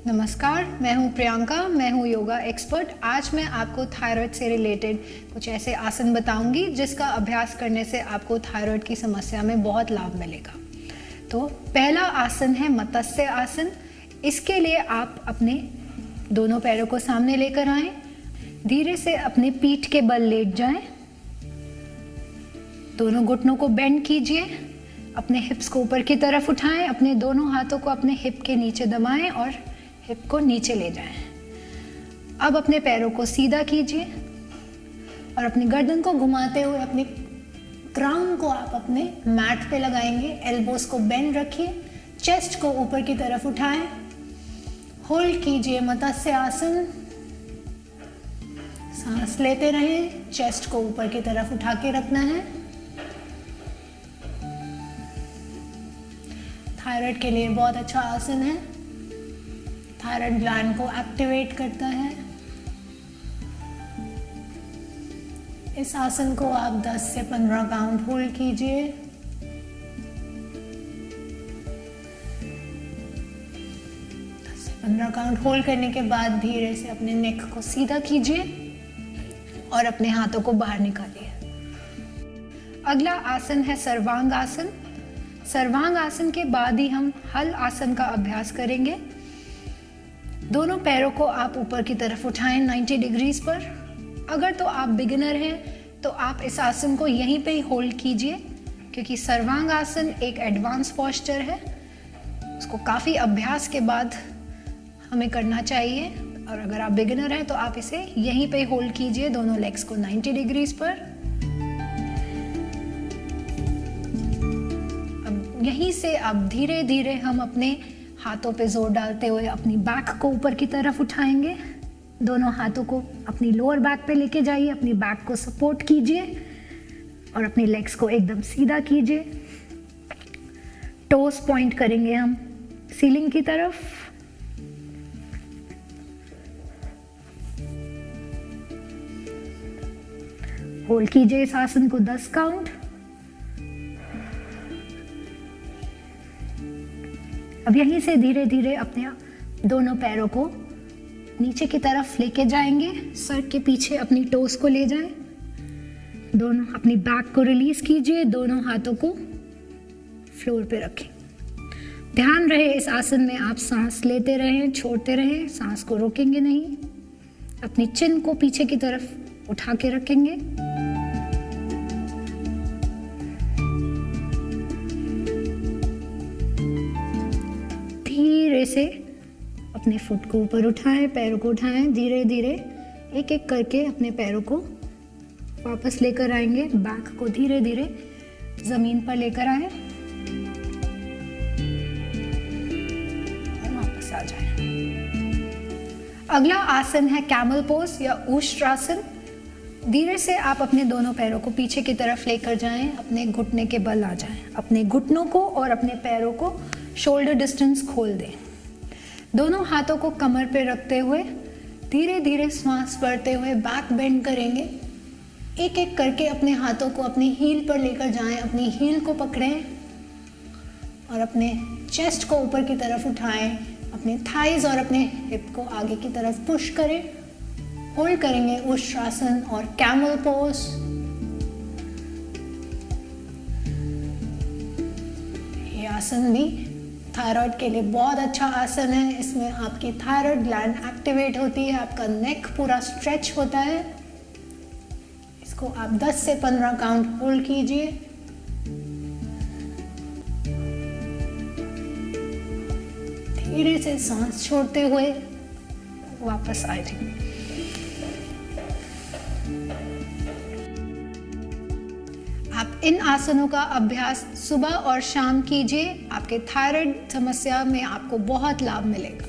नमस्कार, मैं हूं प्रियंका, मैं हूं योगा एक्सपर्ट। आज मैं आपको थायराइड से रिलेटेड कुछ ऐसे आसन बताऊंगी जिसका अभ्यास करने से आपको थायराइड की समस्या में बहुत लाभ मिलेगा। तो पहला आसन है मत्स्य आसन। इसके लिए आप अपने दोनों पैरों को सामने लेकर आएं, धीरे से अपने पीठ के बल लेट जाएं, दोनों घुटनों को बेंड कीजिए, अपने हिप्स को ऊपर की तरफ उठाएं, अपने दोनों हाथों को अपने हिप के नीचे दबाएं और हिप को नीचे ले जाएं। अब अपने पैरों को सीधा कीजिए और अपनी गर्दन को घुमाते हुए अपने क्राउन को आप अपने मैट पे लगाएंगे। एल्बोस को बेंड रखिए, चेस्ट को ऊपर की तरफ उठाएं, होल्ड कीजिए मत्स्य आसन। सांस लेते रहें, चेस्ट को ऊपर की तरफ उठा के रखना है। थायराइड के लिए बहुत अच्छा आसन है, थायराइड ग्लैंड को एक्टिवेट करता है। इस आसन को आप 10 से 15 काउंट होल्ड कीजिए। 10 से 15 काउंट होल्ड करने के बाद धीरे से अपने नेक को सीधा कीजिए और अपने हाथों को बाहर निकालिए। अगला आसन है सर्वांग आसन। सर्वांग आसन के बाद ही हम हल आसन का अभ्यास करेंगे। दोनों पैरों को आप ऊपर की तरफ उठाएं 90 डिग्रीज पर। अगर तो आप बिगिनर हैं तो आप इस आसन को यहीं पे ही होल्ड कीजिए, क्योंकि सर्वांग आसन एक एडवांस पोस्चर है, उसको काफ़ी अभ्यास के बाद हमें करना चाहिए। और अगर आप बिगिनर हैं तो आप इसे यहीं पे होल्ड कीजिए, दोनों लेग्स को 90 डिग्रीज पर। अब यहीं से अब धीरे धीरे हम अपने हाथों पे जोर डालते हुए अपनी बैक को ऊपर की तरफ उठाएंगे। दोनों हाथों को अपनी लोअर बैक पे लेके जाइए, अपनी बैक को सपोर्ट कीजिए और अपनी लेग्स को एकदम सीधा कीजिए। टोस पॉइंट करेंगे हम सीलिंग की तरफ। होल्ड कीजिए इस आसन को 10 काउंट। अब यहीं से धीरे धीरे अपने दोनों पैरों को नीचे की तरफ लेके जाएंगे। सर के पीछे अपनी टोस को ले जाएं। दोनों अपनी बैक को रिलीज कीजिए, दोनों हाथों को फ्लोर पे रखें। ध्यान रहे इस आसन में आप सांस लेते रहें, छोड़ते रहें, सांस को रोकेंगे नहीं। अपनी चिन को पीछे की तरफ उठा के रखेंगे। धीरे से अपने फुट को ऊपर उठाएं, पैरों को उठाएं, धीरे धीरे एक एक करके अपने पैरों को वापस लेकर आएंगे। बैक को धीरे धीरे जमीन पर लेकर आए और वापस आ जाएं। अगला आसन है कैमल पोज या उष्ट्रासन। धीरे से आप अपने दोनों पैरों को पीछे की तरफ लेकर जाएं, अपने घुटने के बल आ जाएं। अपने घुटनों को और अपने पैरों को शोल्डर डिस्टेंस खोल दें। दोनों हाथों को कमर पे रखते हुए धीरे धीरे सांस भरते हुए बैक बेंड करेंगे। एक एक करके अपने हाथों को अपनी हील पर लेकर जाएं, अपनी हील को पकड़ें और अपने चेस्ट को ऊपर की तरफ उठाएं। अपने थाइज और अपने हिप को आगे की तरफ पुश करें। होल्ड करेंगे उष्ट्रासन और कैमल पोज। ये आसन भी थायराइड के लिए बहुत अच्छा आसन है। इसमें आपकी थायराइड ग्लैंड एक्टिवेट होती है, आपका नेक पूरा स्ट्रेच होता है। इसको आप 10 से 15 काउंट होल्ड कीजिए। धीरे से सांस छोड़ते हुए वापस आ जाइए। आप इन आसनों का अभ्यास सुबह और शाम कीजिए। आपके थायराइड समस्या में आपको बहुत लाभ मिलेगा।